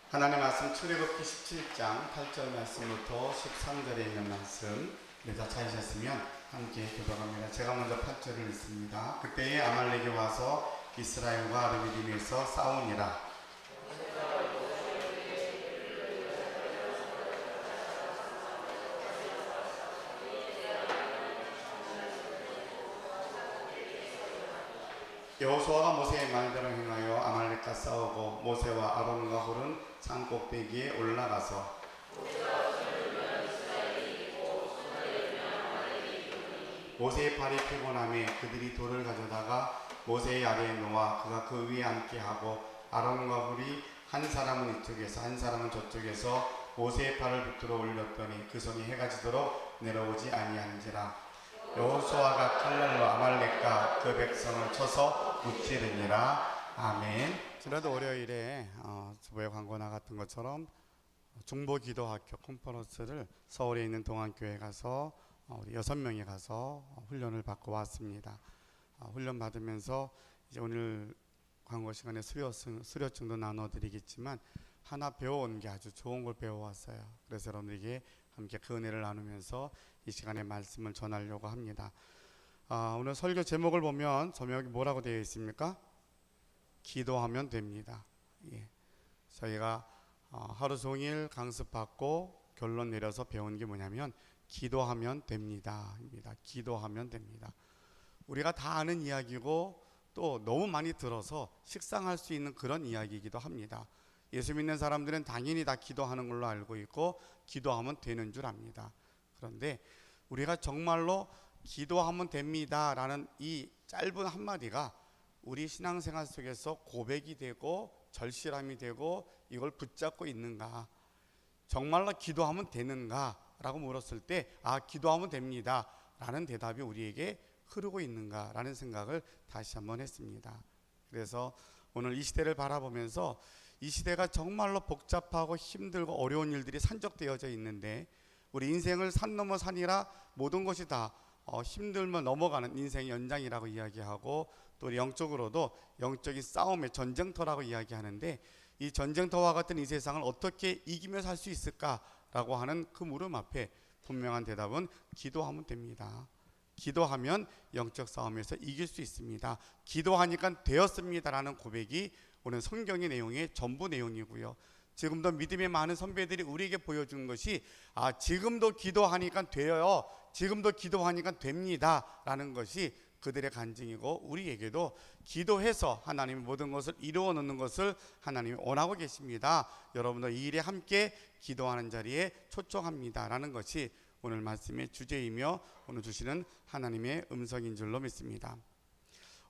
하나님의 말씀 출애굽기 17장 8절 말씀부터 13절에 있는 말씀 다 찾으셨으면 함께 교독합니다. 제가 먼저 8절을 읽습니다. 그때에 아말렉이 와서 이스라엘과 르비딤에서 싸우니라. 여호수아가 모세의 말대로 행하여 아말렉과 싸우고 모세와 아론과 홀은 산 꼭대기에 올라가서 모세의 팔이 피곤함에 그들이 돌을 가져다가 모세의 아래에 놓아 그가 그 위에 앉게 하고 아론과 홀이 한 사람은 이쪽에서 한 사람은 저쪽에서 모세의 팔을 붙들어 올렸더니 그 손이 해가 지도록 내려오지 아니한지라. 여호수아가 칼날로 아말렉과 그 백성을 쳐서 무찌르니라. 아멘. 지난주 월요일에 주보에 광고 나갔던 것처럼 중보기도학교 컨퍼런스를 서울에 있는 동안교회 가서 우리 6명이 가서 훈련을 받고 왔습니다. 훈련 받으면서 이제 오늘 광고 시간에 수료증도 나눠드리겠지만 하나 배워온 게 아주 좋은 걸 배워왔어요. 그래서 여러분들에게 함께 그 은혜를 나누면서 이 시간에 말씀을 전하려고 합니다. 오늘 설교 제목을 보면 제목이 뭐라고 되어 있습니까? 기도하면 됩니다. 예. 저희가 하루 종일 강습받고 결론 내려서 배운 게 뭐냐면 기도하면 됩니다. 기도하면 됩니다. 우리가 다 아는 이야기고 또 너무 많이 들어서 식상할 수 있는 그런 이야기이기도 합니다. 예수 믿는 사람들은 당연히 다 기도하는 걸로 알고 있고 기도하면 되는 줄 압니다. 그런데 우리가 정말로 기도하면 됩니다 라는 이 짧은 한마디가 우리 신앙생활 속에서 고백이 되고 절실함이 되고 이걸 붙잡고 있는가, 정말로 기도하면 되는가 라고 물었을 때 기도하면 됩니다 라는 대답이 우리에게 흐르고 있는가 라는 생각을 다시 한번 했습니다. 그래서 오늘 이 시대를 바라보면서 이 시대가 정말로 복잡하고 힘들고 어려운 일들이 산적되어져 있는데 우리 인생을 산 넘어 산이라 모든 것이 다 힘들면 넘어가는 인생의 연장이라고 이야기하고 또 영적으로도 영적인 싸움의 전쟁터라고 이야기하는데 이 전쟁터와 같은 이 세상을 어떻게 이기며 살 수 있을까라고 하는 그 물음 앞에 분명한 대답은 기도하면 됩니다. 기도하면 영적 싸움에서 이길 수 있습니다. 기도하니까 되었습니다라는 고백이 오늘 성경의 내용의 전부 내용이고요. 지금도 믿음의 많은 선배들이 우리에게 보여준 것이 지금도 기도하니까 돼요, 지금도 기도하니까 됩니다 라는 것이 그들의 간증이고 우리에게도 기도해서 하나님이 모든 것을 이루어 놓는 것을 하나님이 원하고 계십니다. 여러분도 이 일에 함께 기도하는 자리에 초청합니다 라는 것이 오늘 말씀의 주제이며 오늘 주시는 하나님의 음성인 줄로 믿습니다.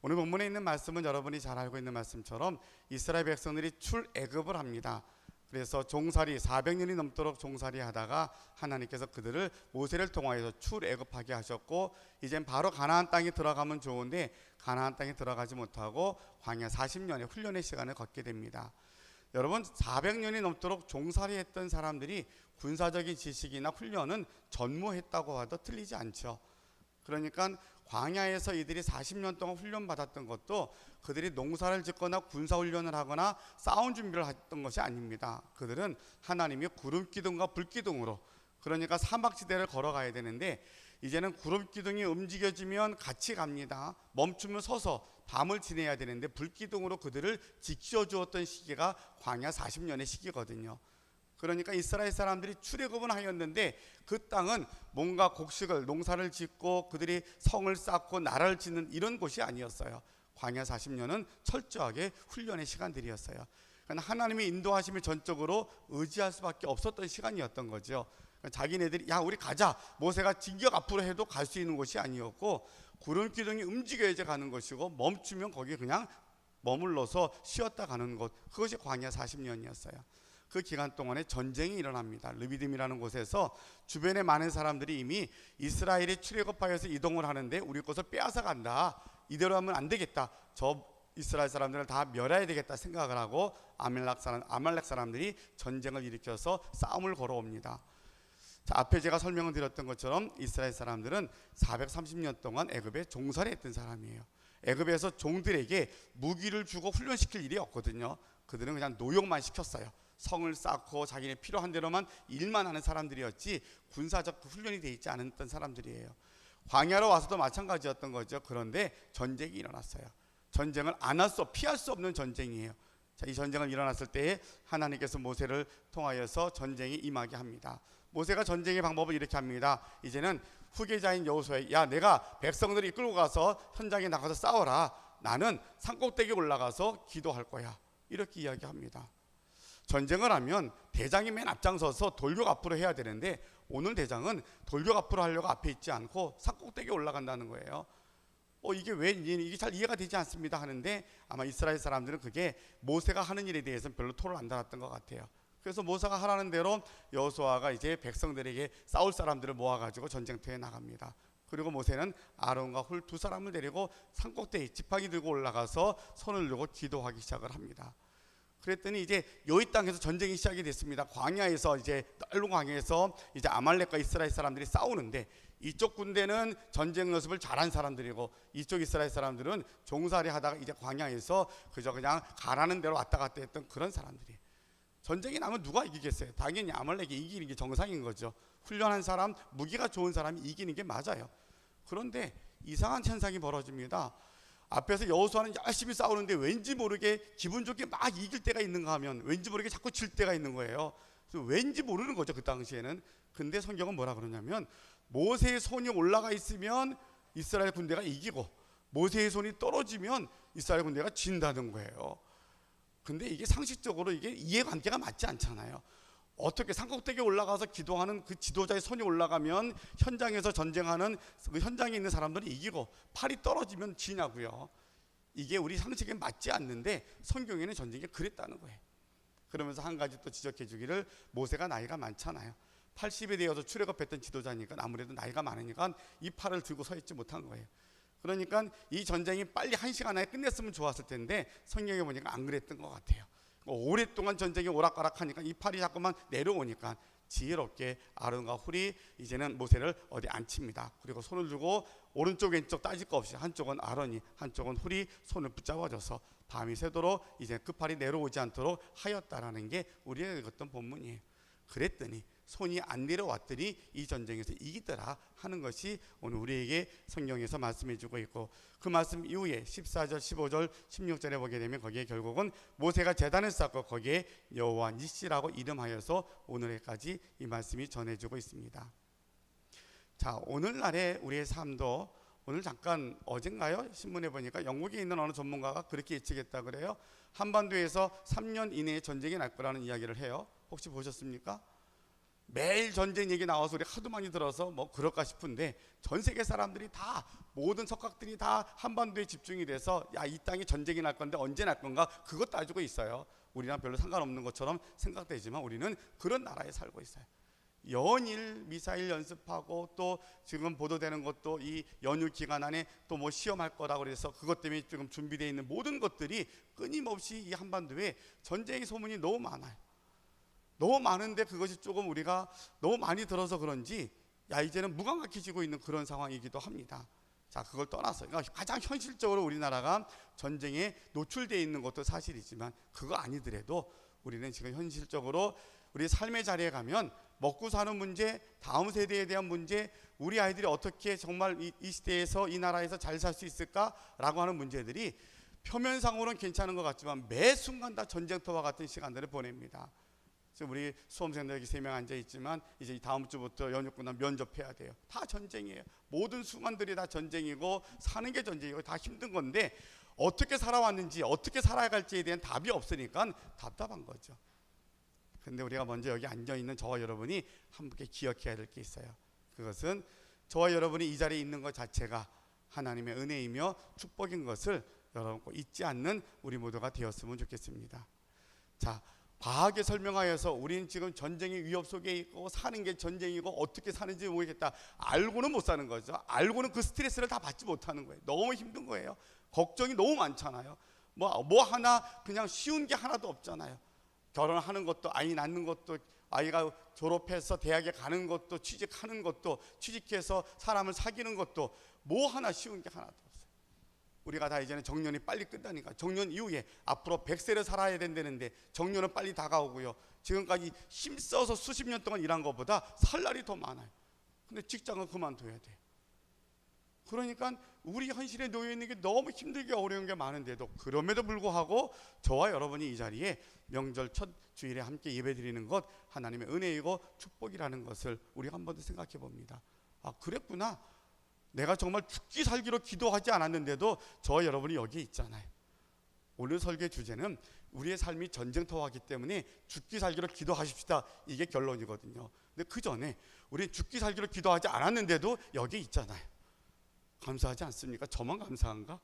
오늘 본문에 있는 말씀은 여러분이 잘 알고 있는 말씀처럼 이스라엘 백성들이 출애굽을 합니다. 그래서 종살이 400년이 넘도록 종살이 하다가 하나님께서 그들을 모세를 통하여서 출애굽하게 하셨고 이젠 바로 가나안 땅에 들어가면 좋은데 가나안 땅에 들어가지 못하고 광야 40년의 훈련의 시간을 걷게 됩니다. 여러분 400년이 넘도록 종살이했던 사람들이 군사적인 지식이나 훈련은 전무했다고 해도 틀리지 않죠. 그러니까 광야에서 이들이 40년 동안 훈련받았던 것도 그들이 농사를 짓거나 군사훈련을 하거나 싸움 준비를 했던 것이 아닙니다. 그들은 하나님의 구름기둥과 불기둥으로, 그러니까 사막지대를 걸어가야 되는데 이제는 구름기둥이 움직여지면 같이 갑니다. 멈추면 서서 밤을 지내야 되는데 불기둥으로 그들을 지켜주었던 시기가 광야 40년의 시기거든요. 그러니까 이스라엘 사람들이 출애굽은 하였는데 그 땅은 뭔가 곡식을 농사를 짓고 그들이 성을 쌓고 나라를 짓는 이런 곳이 아니었어요. 광야 40년은 철저하게 훈련의 시간들이었어요. 그러니까 하나님의 인도하심을 전적으로 의지할 수밖에 없었던 시간이었던 거죠. 그러니까 자기네들이 우리 가자, 모세가 진격 앞으로 해도 갈 수 있는 곳이 아니었고 구름기둥이 움직여야지 가는 것이고 멈추면 거기에 그냥 머물러서 쉬었다 가는 곳, 그것이 광야 40년이었어요. 그 기간 동안에 전쟁이 일어납니다. 르비딤이라는 곳에서 주변에 많은 사람들이 이미 이스라엘이 출애굽하여서 이동을 하는데 우리 것을 빼앗아 간다, 이대로 하면 안 되겠다, 저 이스라엘 사람들을 다 멸해야 되겠다 생각을 하고 아말렉 사람들이 전쟁을 일으켜서 싸움을 걸어옵니다. 앞에 제가 설명을 드렸던 것처럼 이스라엘 사람들은 430년 동안 애굽에 종살이 했던 사람이에요. 애굽에서 종들에게 무기를 주고 훈련시킬 일이 없거든요. 그들은 그냥 노역만 시켰어요. 성을 쌓고 자기네 필요한 대로만 일만 하는 사람들이었지 군사적 훈련이 돼 있지 않았던 사람들이에요. 광야로 와서도 마찬가지였던 거죠. 그런데 전쟁이 일어났어요. 전쟁을 안 할 수, 피할 수 없는 전쟁이에요. 자, 이 전쟁을 일어났을 때에 하나님께서 모세를 통하여서 전쟁이 임하게 합니다. 모세가 전쟁의 방법을 이렇게 합니다. 이제는 후계자인 여호수아에, 야, 내가 백성들을 이끌고 가서 현장에 나가서 싸워라. 나는 산꼭대기에 올라가서 기도할 거야. 이렇게 이야기합니다. 전쟁을 하면 대장이 맨 앞장서서 돌격 앞으로 해야 되는데, 오늘 대장은 돌격 앞으로 하려고 앞에 있지 않고 산꼭대기에 올라간다는 거예요. 이게 잘 이해가 되지 않습니다 하는데, 아마 이스라엘 사람들은 그게 모세가 하는 일에 대해서는 별로 토를 안 달았던 것 같아요. 그래서 모세가 하라는 대로 여호수아가 이제 백성들에게 싸울 사람들을 모아가지고 전쟁터에 나갑니다. 그리고 모세는 아론과 훌 두 사람을 데리고 산꼭대기 지팡이 들고 올라가서 손을 들고 기도하기 시작을 합니다. 그랬더니 이제 여기 땅에서 전쟁이 시작이 됐습니다. 광야에서, 이제 넓은 광야에서 이제 아말렉과 이스라엘 사람들이 싸우는데, 이쪽 군대는 전쟁 연습을 잘한 사람들이고 이쪽 이스라엘 사람들은 종살이 하다가 이제 광야에서 그냥 가라는 대로 왔다 갔다 했던 그런 사람들이에요. 전쟁이 나면 누가 이기겠어요? 당연히 아말렉이 이기는 게 정상인 거죠. 훈련한 사람, 무기가 좋은 사람이 이기는 게 맞아요. 그런데 이상한 현상이 벌어집니다. 앞에서 여호수아는 열심히 싸우는데 왠지 모르게 기분 좋게 막 이길 때가 있는가 하면 왠지 모르게 자꾸 질 때가 있는 거예요. 그래서 왠지 모르는 거죠, 그 당시에는. 근데 성경은 뭐라 그러냐면, 모세의 손이 올라가 있으면 이스라엘 군대가 이기고 모세의 손이 떨어지면 이스라엘 군대가 진다는 거예요. 근데 이게 상식적으로 이게 이해관계가 맞지 않잖아요. 어떻게 산꼭대기에 올라가서 기도하는 그 지도자의 손이 올라가면 현장에서 전쟁하는 그 현장에 있는 사람들은 이기고 팔이 떨어지면 지냐고요. 이게 우리 상식에 맞지 않는데 성경에는 전쟁이 그랬다는 거예요. 그러면서 한 가지 또 지적해 주기를, 모세가 나이가 많잖아요. 80에 되어서 출애굽했던 지도자니까 아무래도 나이가 많으니까 이 팔을 들고 서 있지 못한 거예요. 그러니까 이 전쟁이 빨리 1시간 안에 끝냈으면 좋았을 텐데 성경에 보니까 안 그랬던 것 같아요. 오랫동안 전쟁이 오락가락하니까 이 팔이 자꾸만 내려오니까 지혜롭게 아론과 훌이 이제는 모세를 어디 앉힙니다. 그리고 손을 두고 오른쪽 왼쪽 따질 거 없이 한쪽은 아론이 한쪽은 훌이 손을 붙잡아줘서 밤이 새도록 이제 그 팔이 내려오지 않도록 하였다라는 게 우리가 읽었던 본문이에요. 그랬더니 손이 안 내려왔더니 이 전쟁에서 이기더라 하는 것이 오늘 우리에게 성경에서 말씀해주고 있고, 그 말씀 이후에 14절, 15절, 16절에 보게 되면 거기에 결국은 모세가 제단을 쌓고 거기에 여호와 니시라고 이름하여서 오늘까지 이 말씀이 전해주고 있습니다. 자, 오늘날의 우리의 삶도, 오늘 잠깐 어젠가요? 신문에 보니까 영국에 있는 어느 전문가가 그렇게 예측했다 그래요. 한반도에서 3년 이내에 전쟁이 날 거라는 이야기를 해요. 혹시 보셨습니까? 매일 전쟁 얘기 나와서 우리 하도 많이 들어서 뭐 그럴까 싶은데, 전 세계 사람들이 다, 모든 석학들이 다 한반도에 집중이 돼서, 야, 이 땅에 전쟁이 날 건데 언제 날 건가, 그것 따지고 있어요. 우리랑 별로 상관없는 것처럼 생각되지만 우리는 그런 나라에 살고 있어요. 연일 미사일 연습하고, 또 지금 보도되는 것도 이 연휴 기간 안에 또 뭐 시험할 거라고 그래서 그것 때문에 지금 준비되어 있는 모든 것들이 끊임없이 이 한반도에 전쟁의 소문이 너무 많아요. 너무 많은데 그것이 조금 우리가 너무 많이 들어서 그런지, 야, 이제는 무감각해지고 있는 그런 상황이기도 합니다. 자, 그걸 떠나서, 그러니까 가장 현실적으로 우리나라가 전쟁에 노출되어 있는 것도 사실이지만, 그거 아니더라도 우리는 지금 현실적으로 우리 삶의 자리에 가면 먹고 사는 문제, 다음 세대에 대한 문제, 우리 아이들이 어떻게 정말 이 시대에서, 이 나라에서 잘 살 수 있을까라고 하는 문제들이 표면상으로는 괜찮은 것 같지만 매 순간 다 전쟁터와 같은 시간들을 보냅니다. 우리 수험생들 여기 3명 앉아 있지만 이제 다음 주부터 연휴 끝나면 면접해야 돼요. 다 전쟁이에요. 모든 순간들이 다 전쟁이고 사는 게 전쟁이고 다 힘든 건데, 어떻게 살아왔는지 어떻게 살아갈지에 대한 답이 없으니까 답답한 거죠. 근데 우리가 먼저 여기 앉아 있는 저와 여러분이 함께 기억해야 될 게 있어요. 그것은 저와 여러분이 이 자리에 있는 것 자체가 하나님의 은혜이며 축복인 것을 여러분 꼭 잊지 않는 우리 모두가 되었으면 좋겠습니다. 자, 과하게 설명하여서 우리는 지금 전쟁의 위협 속에 있고 사는 게 전쟁이고 어떻게 사는지 모르겠다, 알고는 못 사는 거죠. 알고는 그 스트레스를 다 받지 못하는 거예요. 너무 힘든 거예요. 걱정이 너무 많잖아요. 뭐 하나 그냥 쉬운 게 하나도 없잖아요. 결혼하는 것도, 아이 낳는 것도, 아이가 졸업해서 대학에 가는 것도, 취직하는 것도, 취직해서 사람을 사귀는 것도 뭐 하나 쉬운 게 하나도 없어요. 우리가 다 이제는 정년이 빨리 끝나니까 정년 이후에 앞으로 100세를 살아야 된다는데 정년은 빨리 다가오고요. 지금까지 힘써서 수십 년 동안 일한 것보다 살 날이 더 많아요. 근데 직장은 그만둬야 돼. 그러니까 우리 현실에 놓여 있는 게 너무 힘들게 어려운 게 많은데도 그럼에도 불구하고 저와 여러분이 이 자리에 명절 첫 주일에 함께 예배드리는 것 하나님의 은혜이고 축복이라는 것을 우리가 한 번 더 생각해 봅니다. 아, 그랬구나. 내가 정말 죽기 살기로 기도하지 않았는데도 저와 여러분이 여기에 있잖아요. 오늘 설교의 주제는 우리의 삶이 전쟁터이기 때문에 죽기 살기로 기도하십시다, 이게 결론이거든요. 근데 그 전에 우리 죽기 살기로 기도하지 않았는데도 여기에 있잖아요. 감사하지 않습니까? 저만 감사한가?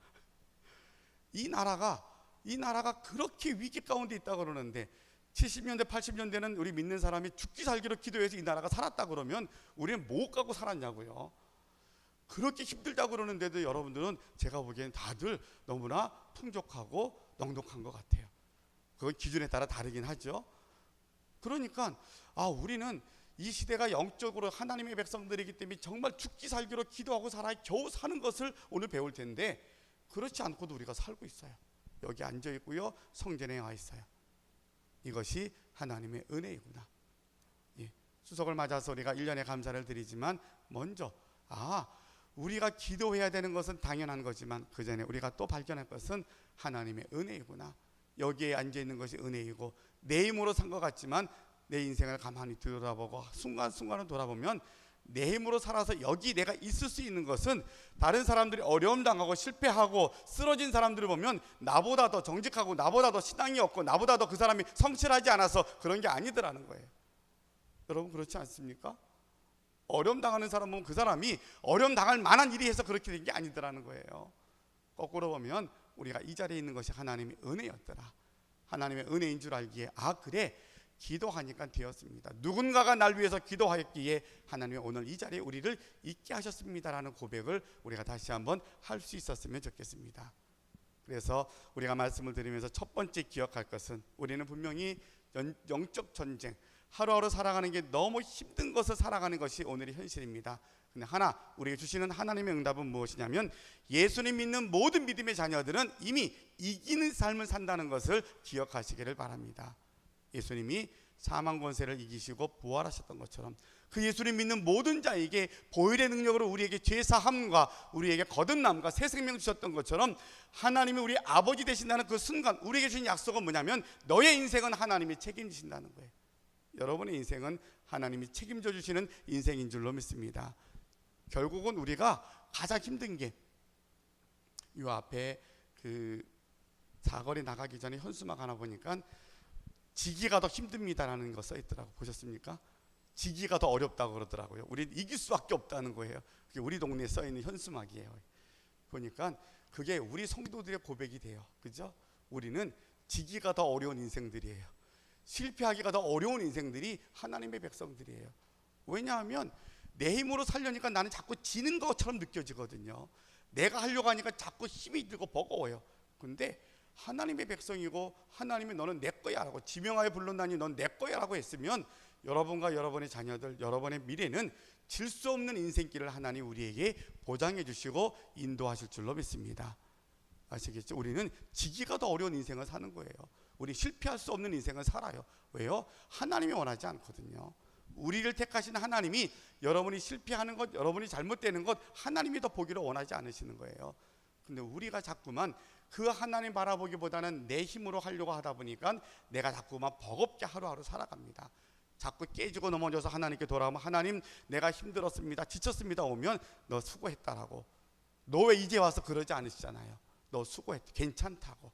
이 나라가 그렇게 위기 가운데 있다 그러는데 70년대 80년대는 우리 믿는 사람이 죽기 살기로 기도해서 이 나라가 살았다 그러면 우리는 뭐 갖고 살았냐고요. 그렇게 힘들다고 그러는데도 여러분들은 제가 보기엔 다들 너무나 풍족하고 넉넉한 것 같아요. 그건 기준에 따라 다르긴 하죠. 그러니까 우리는 이 시대가 영적으로 하나님의 백성들이기 때문에 정말 죽기 살기로 기도하고 살아 겨우 사는 것을 오늘 배울 텐데 그렇지 않고도 우리가 살고 있어요. 여기 앉아 있고요, 성전에 와 있어요. 이것이 하나님의 은혜이구나. 예, 추석을 맞아서 우리가 1년의 감사를 드리지만 먼저 우리가 기도해야 되는 것은 당연한 거지만 그 전에 우리가 또 발견할 것은 하나님의 은혜이구나. 여기에 앉아 있는 것이 은혜이고 내 힘으로 산 것 같지만 내 인생을 가만히 돌아보고 순간순간을 돌아보면 내 힘으로 살아서 여기 내가 있을 수 있는 것은 다른 사람들이 어려움 당하고 실패하고 쓰러진 사람들을 보면 나보다 더 정직하고 나보다 더 신앙이 없고 나보다 더 그 사람이 성실하지 않아서 그런 게 아니더라는 거예요. 여러분 그렇지 않습니까? 어려움 당하는 사람은 그 사람이 어려움 당할 만한 일이 해서 그렇게 된 게 아니더라는 거예요. 거꾸로 보면 우리가 이 자리에 있는 것이 하나님의 은혜였더라. 하나님의 은혜인 줄 알기에 그래 기도하니까 되었습니다. 누군가가 날 위해서 기도하였기에 하나님이 오늘 이 자리에 우리를 있게 하셨습니다라는 고백을 우리가 다시 한번 할 수 있었으면 좋겠습니다. 그래서 우리가 말씀을 드리면서 첫 번째 기억할 것은 우리는 분명히 영적 전쟁, 하루하루 살아가는 게 너무 힘든 것을 살아가는 것이 오늘의 현실입니다. 근데 우리에게 주시는 하나님의 응답은 무엇이냐면 예수님 믿는 모든 믿음의 자녀들은 이미 이기는 삶을 산다는 것을 기억하시기를 바랍니다. 예수님이 사망 권세를 이기시고 부활하셨던 것처럼 그 예수님 믿는 모든 자에게 보혈의 능력으로 우리에게 죄사함과 우리에게 거듭남과 새 생명 주셨던 것처럼 하나님이 우리 아버지 되신다는 그 순간 우리에게 주신 약속은 뭐냐면 너의 인생은 하나님이 책임지신다는 거예요. 여러분의 인생은 하나님이 책임져 주시는 인생인 줄로 믿습니다. 결국은 우리가 가장 힘든 게 이 앞에 그 사거리 나가기 전에 현수막 하나 보니까 지기가 더 힘듭니다라는 거 써 있더라고. 보셨습니까? 지기가 더 어렵다고 그러더라고요. 우린 이길 수밖에 없다는 거예요. 그게 우리 동네에 써 있는 현수막이에요. 보니까 그게 우리 성도들의 고백이 돼요. 그죠? 우리는 지기가 더 어려운 인생들이에요. 실패하기가 더 어려운 인생들이 하나님의 백성들이에요. 왜냐하면 내 힘으로 살려니까 나는 자꾸 지는 것처럼 느껴지거든요. 내가 하려고 하니까 자꾸 힘이 들고 버거워요. 근데 하나님의 백성이고 하나님이 너는 내 거야 라고 지명하여 불렀나니 넌 내 거야 라고 했으면 여러분과 여러분의 자녀들, 여러분의 미래는 질 수 없는 인생길을 하나님 우리에게 보장해 주시고 인도하실 줄로 믿습니다. 아시겠죠? 우리는 지기가 더 어려운 인생을 사는 거예요. 우리 실패할 수 없는 인생을 살아요. 왜요? 하나님이 원하지 않거든요. 우리를 택하신 하나님이 여러분이 실패하는 것, 여러분이 잘못되는 것 하나님이 더 보기를 원하지 않으시는 거예요. 근데 우리가 자꾸만 그 하나님 바라보기보다는 내 힘으로 하려고 하다 보니까 내가 자꾸만 버겁게 하루하루 살아갑니다. 자꾸 깨지고 넘어져서 하나님께 돌아오면 하나님 내가 힘들었습니다, 지쳤습니다 오면 너 수고했다라고. 너 왜 이제 와서 그러지 않으시잖아요. 너 수고했다, 괜찮다고.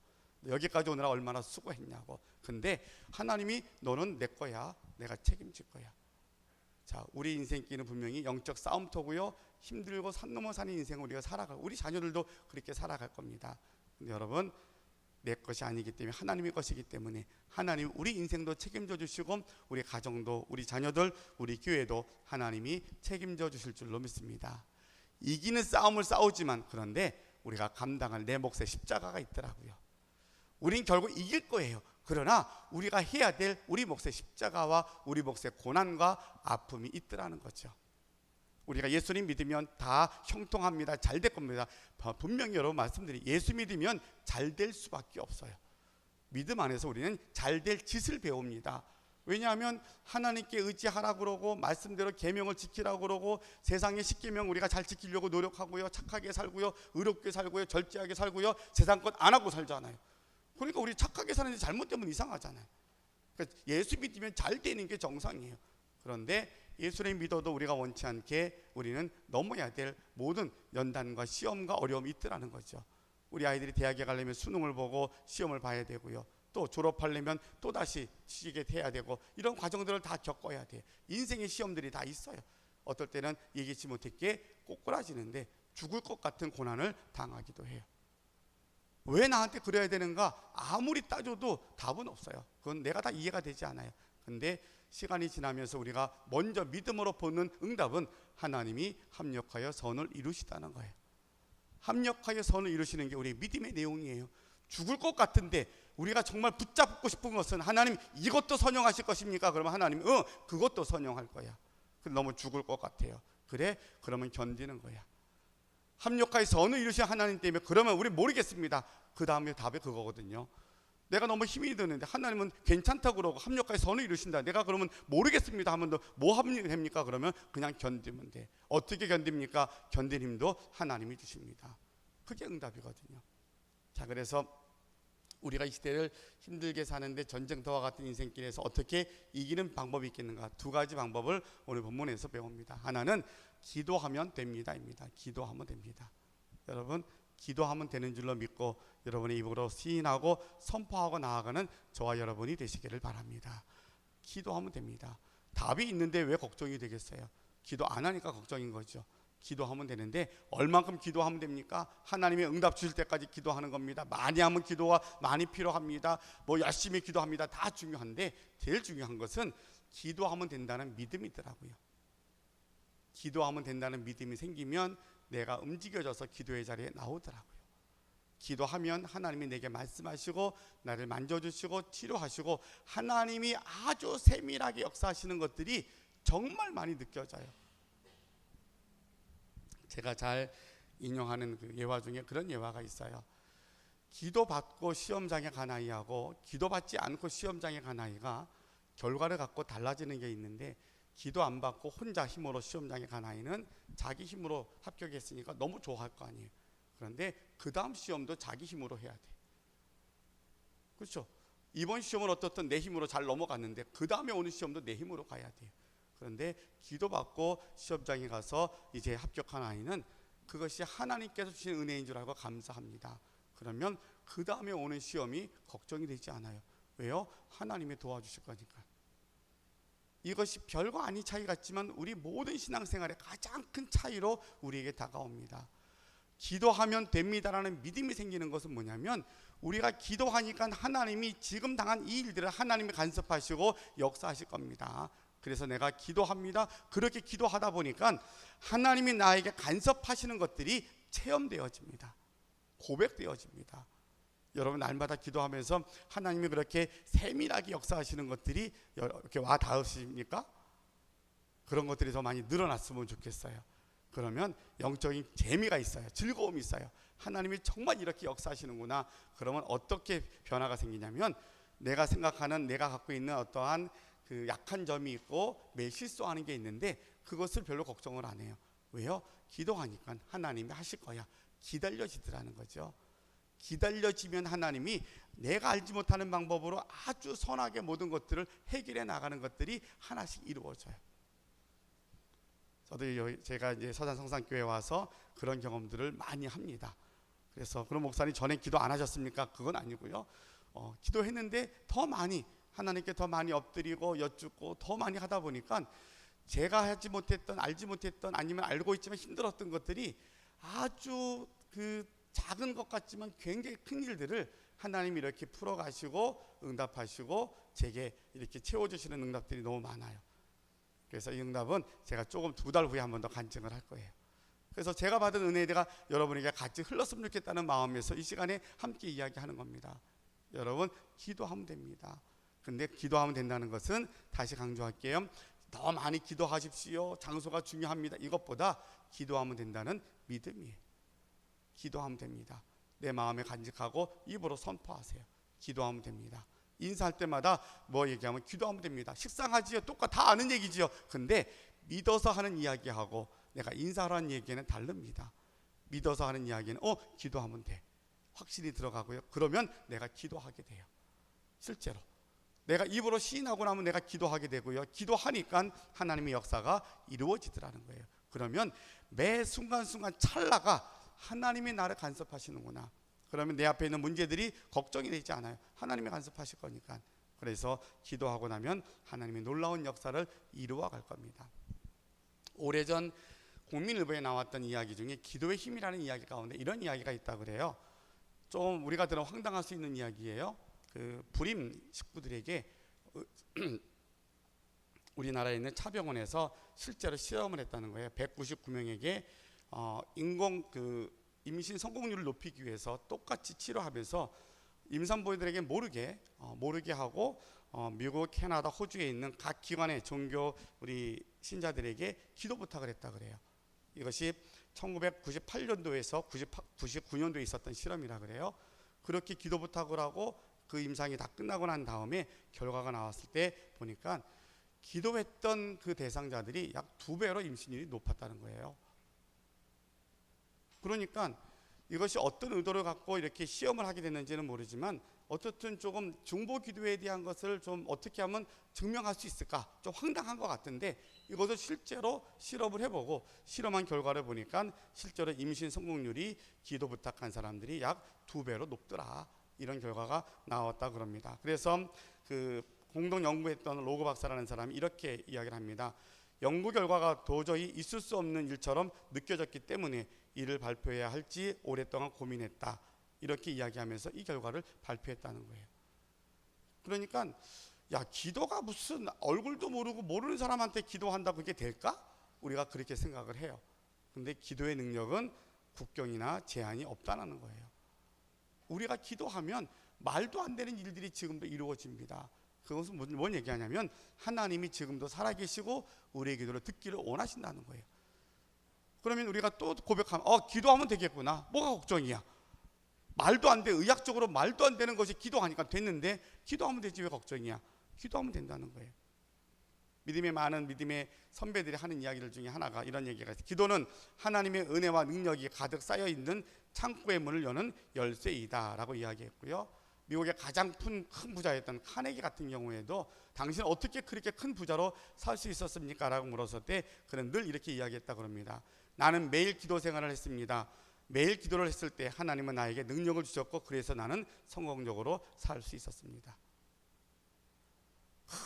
여기까지 오느라 얼마나 수고했냐고. 근데 하나님이 너는 내 거야, 내가 책임질 거야. 자, 우리 인생길은 분명히 영적 싸움터고요. 힘들고 산 넘어 사는 인생을 우리가 살아갈, 우리 자녀들도 그렇게 살아갈 겁니다. 근데 여러분 내 것이 아니기 때문에 하나님의 것이기 때문에 하나님 우리 인생도 책임져 주시고 우리 가정도 우리 자녀들 우리 교회도 하나님이 책임져 주실 줄로 믿습니다. 이기는 싸움을 싸우지만 그런데 우리가 감당할 내 몫의 십자가가 있더라고요. 우린 결국 이길 거예요. 그러나 우리가 해야 될 우리 몫의 십자가와 우리 몫의 고난과 아픔이 있더라는 거죠. 우리가 예수님 믿으면 다 형통합니다. 잘 될 겁니다. 분명히 여러분 말씀드리, 예수 믿으면 잘 될 수밖에 없어요. 믿음 안에서 우리는 잘 될 짓을 배웁니다. 왜냐하면 하나님께 의지하라고 그러고 말씀대로 계명을 지키라고 그러고 세상의 10계명 우리가 잘 지키려고 노력하고요, 착하게 살고요, 의롭게 살고요, 절제하게 살고요, 세상 것 안 하고 살잖아요. 그러니까 우리 착하게 사는데 잘못되면 이상하잖아요. 그러니까 예수 믿으면 잘 되는 게 정상이에요. 그런데 예수를 믿어도 우리가 원치 않게 우리는 넘어야 될 모든 연단과 시험과 어려움이 있더라는 거죠. 우리 아이들이 대학에 가려면 수능을 보고 시험을 봐야 되고요, 또 졸업하려면 또다시 취직에 해야 되고, 이런 과정들을 다 겪어야 돼요. 인생의 시험들이 다 있어요. 어떨 때는 예기치 못했게 꼬꾸라지는데 죽을 것 같은 고난을 당하기도 해요. 왜 나한테 그래야 되는가? 아무리 따져도 답은 없어요. 그건 내가 다 이해가 되지 않아요. 근데 시간이 지나면서 우리가 먼저 믿음으로 보는 응답은 하나님이 합력하여 선을 이루시다는 거예요. 합력하여 선을 이루시는 게 우리의 믿음의 내용이에요. 죽을 것 같은데 우리가 정말 붙잡고 싶은 것은, 하나님 이것도 선용하실 것입니까? 그러면 하나님 그것도 선용할 거야. 너무 죽을 것 같아요. 그래? 그러면 견디는 거야. 합력하여 선을 이루신 하나님 때문에 그러면 우리 모르겠습니다. 그 다음에 답이 그거거든요. 내가 너무 힘이 드는데 하나님은 괜찮다고 그러고 합력하여 선을 이루신다. 내가 그러면 모르겠습니다 하면 뭐 하면 됩니까? 그러면 그냥 견디면 돼. 어떻게 견딥니까? 견딜 힘도 하나님이 주십니다. 그게 응답이거든요. 자, 그래서 우리가 이 시대를 힘들게 사는데 전쟁터와 같은 인생길에서 어떻게 이기는 방법이 있겠는가? 두 가지 방법을 오늘 본문에서 배웁니다. 하나는 기도하면 됩니다입니다. 기도하면 됩니다. 여러분, 기도하면 되는 줄로 믿고 여러분의 입으로 시인하고 선포하고 나아가는 저와 여러분이 되시기를 바랍니다. 기도하면 됩니다. 답이 있는데 왜 걱정이 되겠어요? 기도 안 하니까 걱정인 거죠. 기도하면 되는데 얼만큼 기도하면 됩니까? 하나님의 응답 주실 때까지 기도하는 겁니다. 많이 하면 기도가 많이 필요합니다. 뭐 열심히 기도합니다. 다 중요한데 제일 중요한 것은 기도하면 된다는 믿음이더라고요. 기도하면 된다는 믿음이 생기면 내가 움직여져서 기도의 자리에 나오더라고요. 기도하면 하나님이 내게 말씀하시고 나를 만져주시고 치료하시고 하나님이 아주 세밀하게 역사하시는 것들이 정말 많이 느껴져요. 제가 잘 인용하는 그 예화 중에 그런 예화가 있어요. 기도받고 시험장에 간 아이하고 기도받지 않고 시험장에 간 아이가 결과를 갖고 달라지는 게 있는데, 기도 안 받고 혼자 힘으로 시험장에 간 아이는 자기 힘으로 합격했으니까 너무 좋아할 거 아니에요. 그런데 그 다음 시험도 자기 힘으로 해야 돼. 그렇죠? 이번 시험은 어떻든 내 힘으로 잘 넘어갔는데 그 다음에 오는 시험도 내 힘으로 가야 돼요. 그런데 기도받고 시험장에 가서 이제 합격한 아이는 그것이 하나님께서 주신 은혜인 줄 알고 감사합니다. 그러면 그 다음에 오는 시험이 걱정이 되지 않아요. 왜요? 하나님이 도와주실 거니까. 이것이 별거 아닌 차이 같지만 우리 모든 신앙생활의 가장 큰 차이로 우리에게 다가옵니다. 기도하면 됩니다라는 믿음이 생기는 것은 뭐냐면, 우리가 기도하니까 하나님이 지금 당한 이 일들을 하나님이 간섭하시고 역사하실 겁니다. 그래서 내가 기도합니다. 그렇게 기도하다 보니까 하나님이 나에게 간섭하시는 것들이 체험되어집니다. 고백되어집니다. 여러분, 날마다 기도하면서 하나님이 그렇게 세밀하게 역사하시는 것들이 이렇게 와 닿으십니까? 그런 것들이 더 많이 늘어났으면 좋겠어요. 그러면 영적인 재미가 있어요. 즐거움이 있어요. 하나님이 정말 이렇게 역사하시는구나. 그러면 어떻게 변화가 생기냐면, 내가 생각하는, 내가 갖고 있는 어떠한 그 약한 점이 있고 매일 실수하는 게 있는데 그것을 별로 걱정을 안 해요. 왜요? 기도하니까 하나님이 하실 거야. 기다려지더라는 거죠. 기다려지면 하나님이 내가 알지 못하는 방법으로 아주 선하게 모든 것들을 해결해 나가는 것들이 하나씩 이루어져요. 저도 제가 이제 서산 성산교회 와서 그런 경험들을 많이 합니다. 그래서 그런 목사님 전에 기도 안 하셨습니까? 그건 아니고요. 기도했는데 더 많이 하나님께 더 많이 엎드리고 여쭙고 더 많이 하다 보니까 제가 하지 못했던, 알지 못했던, 아니면 알고 있지만 힘들었던 것들이 아주 그 작은 것 같지만 굉장히 큰 일들을 하나님이 이렇게 풀어가시고 응답하시고 제게 이렇게 채워주시는 응답들이 너무 많아요. 그래서 이 응답은 제가 조금 2달 후에 한 번 더 간증을 할 거예요. 그래서 제가 받은 은혜가 여러분에게 같이 흘렀으면 좋겠다는 마음에서 이 시간에 함께 이야기하는 겁니다. 여러분, 기도하면 됩니다. 근데 기도하면 된다는 것은 다시 강조할게요. 더 많이 기도하십시오. 장소가 중요합니다. 이것보다 기도하면 된다는 믿음이에요. 기도하면 됩니다. 내 마음에 간직하고 입으로 선포하세요. 기도하면 됩니다. 인사할 때마다 뭐 얘기하면 기도하면 됩니다. 식상하지요? 다 아는 얘기지요. 근데 믿어서 하는 이야기하고 내가 인사하라는 얘기는 다릅니다. 믿어서 하는 이야기는 기도하면 돼. 확실히 들어가고요. 그러면 내가 기도하게 돼요. 실제로 내가 입으로 시인하고 나면 내가 기도하게 되고요. 기도하니까 하나님의 역사가 이루어지더라는 거예요. 그러면 매 순간순간 찰나가 하나님이 나를 간섭하시는구나. 그러면 내 앞에 있는 문제들이 걱정이 되지 않아요. 하나님이 간섭하실 거니까. 그래서 기도하고 나면 하나님의 놀라운 역사를 이루어 갈 겁니다. 오래전 국민일보에 나왔던 이야기 중에 기도의 힘이라는 이야기 가운데 이런 이야기가 있다 그래요. 좀 우리가 들어 황당할 수 있는 이야기예요. 그 불임 식구들에게 우리나라에 있는 차병원에서 실제로 실험을 했다는 거예요. 199명에게 인공 임신 성공률을 높이기 위해서 똑같이 치료하면서 임산부들에게 모르게 하고 미국, 캐나다, 호주에 있는 각 기관의 종교 우리 신자들에게 기도 부탁을 했다 그래요. 이것이 1998년도에서 99년도에 있었던 실험이라 그래요. 그렇게 기도 부탁을 하고 그 임상이 다 끝나고 난 다음에 결과가 나왔을 때 보니까 기도했던 그 대상자들이 약 2배로 임신율이 높았다는 거예요. 그러니까 이것이 어떤 의도를 갖고 이렇게 시험을 하게 됐는지는 모르지만 어쨌든 조금 중보 기도에 대한 것을 좀 어떻게 하면 증명할 수 있을까 좀 황당한 것 같은데 이것을 실제로 실험을 해보고 실험한 결과를 보니까 실제로 임신 성공률이 기도 부탁한 사람들이 약 2배로 높더라. 이런 결과가 나왔다 그럽니다. 그래서 그 공동 연구했던 로그 박사라는 사람이 이렇게 이야기를 합니다. 연구 결과가 도저히 있을 수 없는 일처럼 느껴졌기 때문에 이를 발표해야 할지 오랫동안 고민했다. 이렇게 이야기하면서 이 결과를 발표했다는 거예요. 그러니까 기도가 무슨 얼굴도 모르고 모르는 사람한테 기도한다고 그게 될까? 우리가 그렇게 생각을 해요. 근데 기도의 능력은 국경이나 제한이 없다는 거예요. 우리가 기도하면 말도 안 되는 일들이 지금도 이루어집니다. 그것은 뭔 얘기하냐면 하나님이 지금도 살아계시고 우리의 기도를 듣기를 원하신다는 거예요. 그러면 우리가 또 고백하면 기도하면 되겠구나. 뭐가 걱정이야? 말도 안 돼. 의학적으로 말도 안 되는 것이 기도하니까 됐는데 기도하면 되지 왜 걱정이야? 기도하면 된다는 거예요. 믿음의 선배들이 하는 이야기들 중에 하나가 이런 얘기가 있어요. 기도는 하나님의 은혜와 능력이 가득 쌓여있는 창고의 문을 여는 열쇠이다 라고 이야기했고요. 미국의 가장 큰 부자였던 카네기 같은 경우에도 당신은 어떻게 그렇게 큰 부자로 살 수 있었습니까? 라고 물었을 때 그는 늘 이렇게 이야기했다고 합니다. 나는 매일 기도 생활을 했습니다. 매일 기도를 했을 때 하나님은 나에게 능력을 주셨고 그래서 나는 성공적으로 살 수 있었습니다.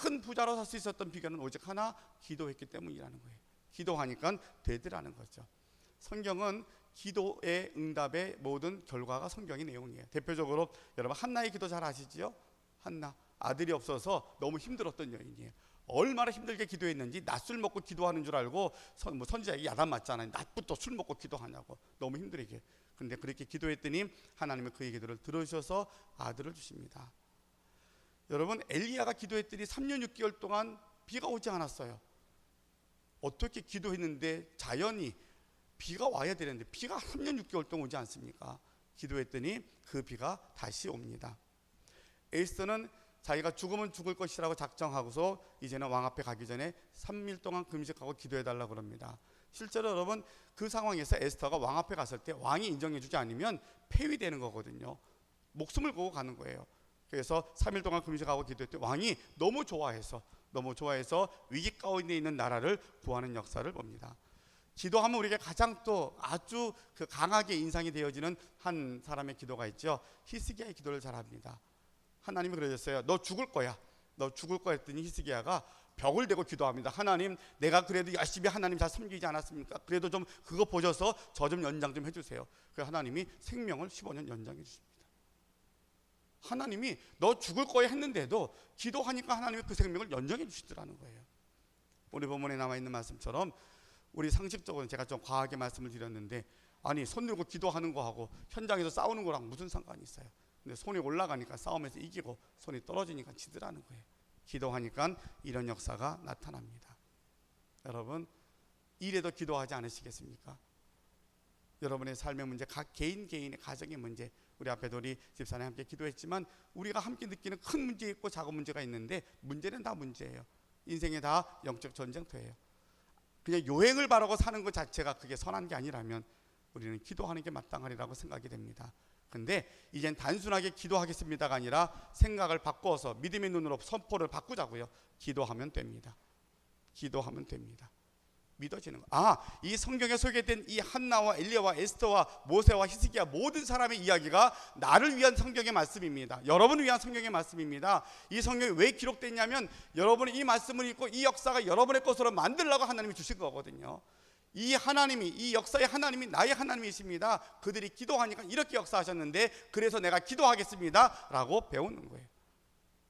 큰 부자로 살 수 있었던 비결은 오직 하나, 기도했기 때문이라는 거예요. 기도하니까 되더라는 거죠. 성경은 기도의 응답의 모든 결과가 성경의 내용이에요. 대표적으로 여러분 한나의 기도 잘 아시지요? 한나 아들이 없어서 너무 힘들었던 여인이에요. 얼마나 힘들게 기도했는지 낮술 먹고 기도하는 줄 알고 선지자에게 야단 맞잖아요. 낮부터 술 먹고 기도하냐고 너무 힘들게. 그런데 그렇게 기도했더니 하나님은 그의 기도를 들으셔서 아들을 주십니다. 여러분 엘리야가 기도했더니 3년 6개월 동안 비가 오지 않았어요. 어떻게 기도했는데 자연이 비가 와야 되는데 비가 3년 6개월 동안 오지 않습니까? 기도했더니 그 비가 다시 옵니다. 에스더는 자기가 죽으면 죽을 것이라고 작정하고서 이제는 왕 앞에 가기 전에 3일 동안 금식하고 기도해달라고 그럽니다. 실제로 여러분 그 상황에서 에스더가 왕 앞에 갔을 때 왕이 인정해주지 않으면 폐위되는 거거든요. 목숨을 걸고 가는 거예요. 그래서 3일 동안 금식하고 기도했더니 왕이 너무 좋아해서 위기 가운데 있는 나라를 구하는 역사를 봅니다. 기도하면 우리에게 가장 또 아주 강하게 인상이 되어지는 한 사람의 기도가 있죠. 히스기야의 기도를 잘합니다. 하나님이 그러셨어요. 너 죽을 거야 했더니 히스기야가 벽을 대고 기도합니다. 하나님 내가 그래도 열심히 하나님 잘 섬기지 않았습니까? 그래도 좀 그거 보셔서 저 좀 연장 좀 해주세요. 그래서 하나님이 생명을 15년 연장해 주십니다. 하나님이 너 죽을 거야 했는데도 기도하니까 하나님이 그 생명을 연장해 주시더라는 거예요. 오늘 본문에 나와 있는 말씀처럼 우리 상식적으로 제가 좀 과하게 말씀을 드렸는데 아니 손 들고 기도하는 거하고 현장에서 싸우는 거랑 무슨 상관이 있어요? 근데 손이 올라가니까 싸움에서 이기고 손이 떨어지니까 지더라는 거예요. 기도하니까 이런 역사가 나타납니다. 여러분, 일에도 기도하지 않으시겠습니까? 여러분의 삶의 문제, 각 개인의 가정의 문제, 우리 앞에도 우리 집사님 함께 기도했지만 우리가 함께 느끼는 큰 문제 있고 작은 문제가 있는데 문제는 다 문제예요. 인생에 다 영적 전쟁터예요. 그냥 요행을 바라고 사는 것 자체가 그게 선한 게 아니라면 우리는 기도하는 게 마땅하리라고 생각이 됩니다. 근데 이젠 단순하게 기도하겠습니다가 아니라 생각을 바꿔서 믿음의 눈으로 선포를 바꾸자고요. 기도하면 됩니다. 기도하면 됩니다. 믿어지는 거. 이 성경에 소개된 이 한나와 엘리야와 에스더와 모세와 히스기야 모든 사람의 이야기가 나를 위한 성경의 말씀입니다. 여러분을 위한 성경의 말씀입니다. 이 성경이 왜 기록됐냐면 여러분이 이 말씀을 읽고 이 역사가 여러분의 것으로 만들려고 하나님이 주신 거거든요. 이 하나님이, 이 역사의 하나님이 나의 하나님이십니다. 그들이 기도하니까 이렇게 역사하셨는데 그래서 내가 기도하겠습니다 라고 배우는 거예요.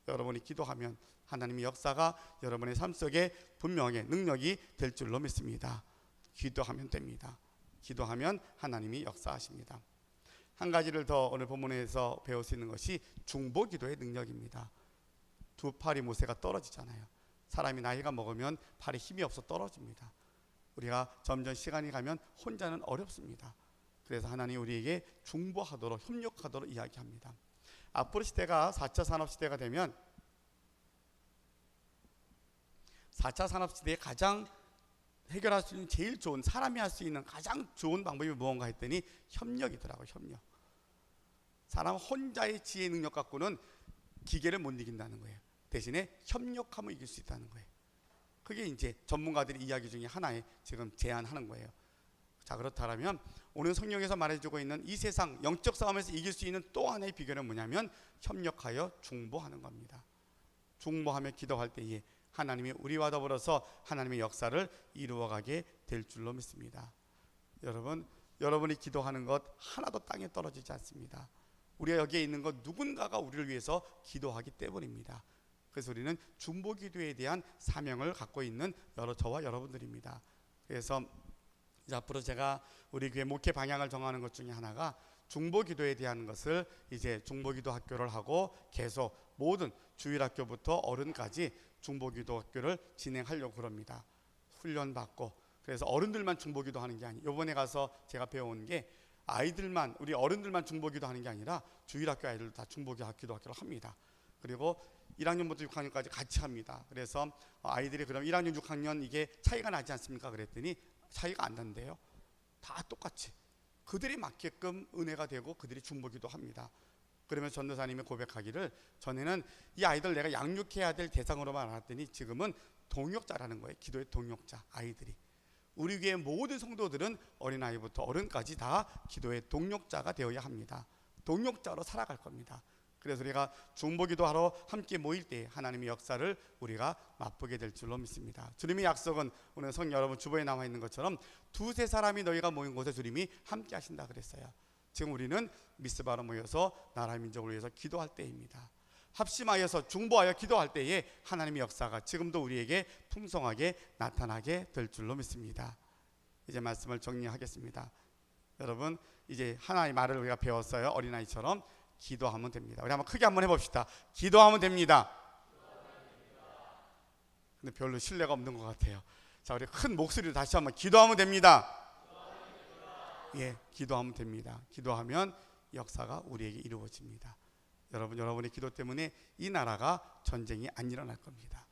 여러분이 기도하면 하나님의 역사가 여러분의 삶 속에 분명하게 능력이 될 줄로 믿습니다. 기도하면 됩니다. 기도하면 하나님이 역사하십니다. 한 가지를 더 오늘 본문에서 배울 수 있는 것이 중보기도의 능력입니다. 두 팔이 모세가 떨어지잖아요. 사람이 나이가 먹으면 팔에 힘이 없어 떨어집니다. 우리가 점점 시간이 가면 혼자는 어렵습니다. 그래서 하나님이 우리에게 중보하도록 협력하도록 이야기합니다. 앞으로 시대가 4차 산업시대가 되면 4차 산업시대에 가장 해결할 수 있는 제일 좋은, 사람이 할 수 있는 가장 좋은 방법이 무언가 했더니 협력이더라고요. 협력. 사람 혼자의 지혜 능력 갖고는 기계를 못 이긴다는 거예요. 대신에 협력하면 이길 수 있다는 거예요. 그게 이제 전문가들의 이야기 중에 하나에 지금 제안하는 거예요. 자, 그렇다면 오늘 성경에서 말해주고 있는 이 세상 영적 싸움에서 이길 수 있는 또 하나의 비결은 뭐냐면 협력하여 중보하는 겁니다. 중보하며 기도할 때에 하나님이 우리와 더불어서 하나님의 역사를 이루어가게 될 줄로 믿습니다. 여러분, 여러분이 기도하는 것 하나도 땅에 떨어지지 않습니다. 우리가 여기에 있는 것 누군가가 우리를 위해서 기도하기 때문입니다. 그래서 우리는 중보기도에 대한 사명을 갖고 있는 저와 여러분들입니다. 그래서 이제 앞으로 제가 우리 교회 목회 방향을 정하는 것 중에 하나가 중보기도에 대한 것을 이제 중보기도 학교를 하고 계속 모든 주일학교부터 어른까지 중보기도 학교를 진행하려고 그럽니다. 훈련받고. 그래서 어른들만 중보기도 하는 게 아니에요. 이번에 가서 제가 배워온 게 아이들만, 우리 어른들만 중보기도 하는 게 아니라 주일학교 아이들도 다 중보기도 학교를 합니다. 그리고 1학년부터 6학년까지 같이 합니다. 그래서 아이들이 그럼 1학년, 6학년 이게 차이가 나지 않습니까? 그랬더니 차이가 안 난대요. 다 똑같이 그들이 맞게끔 은혜가 되고 그들이 중보기도 합니다. 그러면서 전도사님이 고백하기를 전에는 이 아이들 내가 양육해야 될 대상으로만 알았더니 지금은 동역자라는 거예요. 기도의 동역자, 아이들이. 우리 교회 모든 성도들은 어린아이부터 어른까지 다 기도의 동역자가 되어야 합니다. 동역자로 살아갈 겁니다. 그래서 우리가 중보기도 하러 함께 모일 때 하나님의 역사를 우리가 맛보게 될 줄로 믿습니다. 주님의 약속은 오늘 성경 여러분 주보에 나와 있는 것처럼 두세 사람이 너희가 모인 곳에 주님이 함께 하신다 그랬어요. 지금 우리는 미스바로 모여서 나라 민족을 위해서 기도할 때입니다. 합심하여서 중보하여 기도할 때에 하나님의 역사가 지금도 우리에게 풍성하게 나타나게 될 줄로 믿습니다. 이제 말씀을 정리하겠습니다. 여러분, 이제 하나의 말을 우리가 배웠어요. 어린아이처럼 기도하면 됩니다. 우리 한번 크게 한번 해봅시다. 기도하면 됩니다. 근데 별로 신뢰가 없는 것 같아요. 자, 우리 큰 목소리로 다시 한번 기도하면 됩니다. 예, 기도하면 됩니다. 기도하면 역사가 우리에게 이루어집니다. 여러분, 여러분의 기도 때문에 이 나라가 전쟁이 안 일어날 겁니다.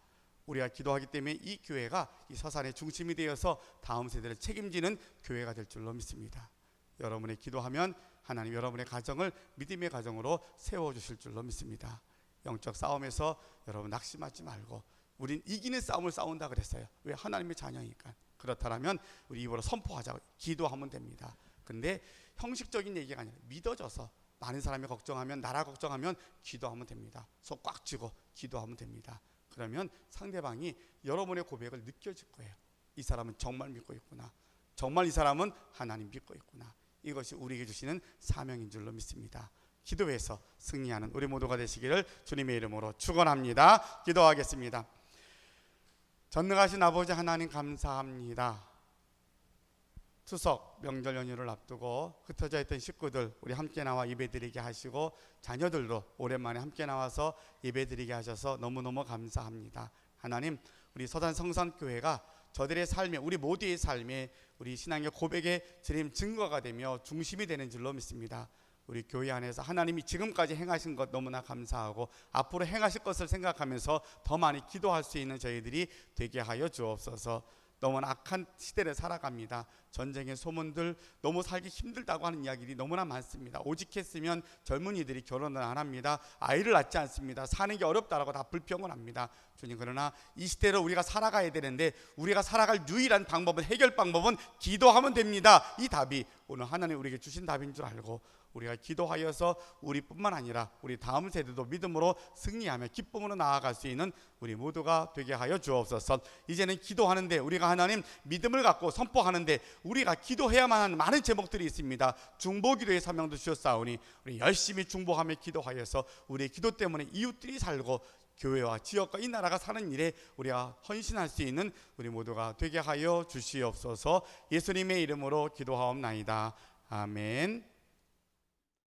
우리가 기도하기 때문에 이 교회가 이 서산의 중심이 되어서 다음 세대를 책임지는 교회가 될 줄로 믿습니다. 여러분의 기도하면 하나님 여러분의 가정을 믿음의 가정으로 세워주실 줄로 믿습니다. 영적 싸움에서 여러분 낙심하지 말고 우린 이기는 싸움을 싸운다 그랬어요. 왜? 하나님의 자녀니까. 그렇다면 우리 입으로 선포하자고 기도하면 됩니다. 근데 형식적인 얘기가 아니라 믿어져서 많은 사람이 걱정하면, 나라 걱정하면 기도하면 됩니다. 손 꽉 쥐고 기도하면 됩니다. 그러면 상대방이 여러분의 고백을 느껴질 거예요. 이 사람은 정말 믿고 있구나. 정말 이 사람은 하나님 믿고 있구나. 이것이 우리에게 주시는 사명인 줄로 믿습니다. 기도해서 승리하는 우리 모두가 되시기를 주님의 이름으로 축원합니다. 기도하겠습니다. 전능하신 아버지 하나님 감사합니다. 추석 명절 연휴를 앞두고 흩어져 있던 식구들 우리 함께 나와 예배드리게 하시고 자녀들도 오랜만에 함께 나와서 예배드리게 하셔서 너무너무 감사합니다. 하나님, 우리 서산 성산교회가 저들의 삶에, 우리 모두의 삶에 우리 신앙의 고백의 주님 증거가 되며 중심이 되는 줄로 믿습니다. 우리 교회 안에서 하나님이 지금까지 행하신 것 너무나 감사하고 앞으로 행하실 것을 생각하면서 더 많이 기도할 수 있는 저희들이 되게 하여 주옵소서. 너무나 악한 시대를 살아갑니다. 전쟁의 소문들, 너무 살기 힘들다고 하는 이야기들이 너무나 많습니다. 오직했으면 젊은이들이 결혼을 안 합니다. 아이를 낳지 않습니다. 사는 게 어렵다라고 다 불평을 합니다. 주님, 그러나 이 시대를 우리가 살아가야 되는데 우리가 살아갈 유일한 방법은, 해결 방법은 기도하면 됩니다. 이 답이 오늘 하나님 우리에게 주신 답인 줄 알고 우리가 기도하여서 우리뿐만 아니라 우리 다음 세대도 믿음으로 승리하며 기쁨으로 나아갈 수 있는 우리 모두가 되게 하여 주옵소서. 이제는 기도하는데 우리가 하나님 믿음을 갖고 선포하는데 우리가 기도해야만 하는 많은 제목들이 있습니다. 중보기도의 사명도 주셨사오니 우리 열심히 중보하며 기도하여서 우리의 기도 때문에 이웃들이 살고 교회와 지역과 이 나라가 사는 일에 우리가 헌신할 수 있는 우리 모두가 되게 하여 주시옵소서. 예수님의 이름으로 기도하옵나이다. 아멘.